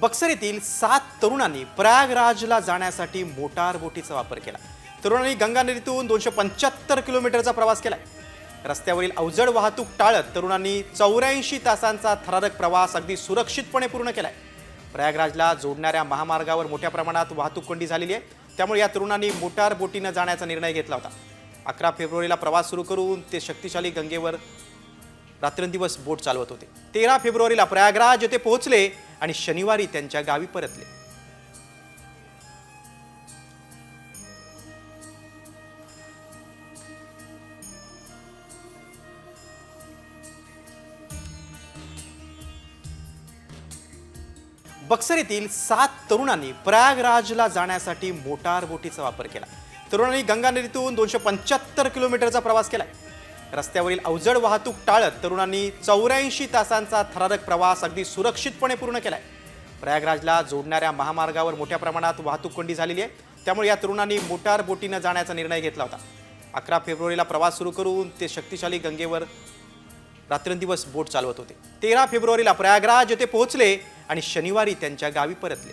बक्सर येथील 7 तरुणांनी प्रयागराजला जाण्यासाठी मोटार बोटीचा वापर केला। तरुणांनी गंगा नदीतून 275 किलोमीटरचा प्रवास केलाय। रस्त्यावरील अवजड वाहतूक टाळत तरुणांनी 84 तासांचा थरारक प्रवास अगदी सुरक्षितपणे पूर्ण केलाय। प्रयागराजला जोडणाऱ्या महामार्गावर मोठ्या प्रमाणात वाहतूक कोंडी झालेली आहे, त्यामुळे या तरुणांनी मोटार बोटीने जाण्याचा निर्णय घेतला होता। 11 फेब्रुवारीला प्रवास सुरू करून ते शक्तिशाली गंगेवर रात्रंदिवस बोट चालवत होते। 13 फेब्रुवारीला प्रयागराज येथे पोहोचले आणि शनिवारी त्यांच्या गावी परतले। बक्सर येथील 7 तरुणांनी प्रयागराजला जाण्यासाठी मोटार बोटीचा वापर केला। तरुणांनी गंगा नदीतून 275 किलोमीटरचा प्रवास केलाय। रस्त्यावरील अवजड वाहतूक टाळत तरुणांनी 84 तासांचा थरारक प्रवास अगदी सुरक्षितपणे पूर्ण केलाय। प्रयागराजला जोडणाऱ्या महामार्गावर मोठ्या प्रमाणात वाहतूक कोंडी झालेली आहे, त्यामुळे या तरुणांनी मोटार बोटीने जाण्याचा निर्णय घेतला होता। 11 फेब्रुवारीला प्रवास सुरू करून ते शक्तिशाली गंगेवर रात्रंदिवस बोट चालवत होते। 13 फेब्रुवारीला प्रयागराज येथे पोहोचले आणि शनिवारी त्यांच्या गावी परतले।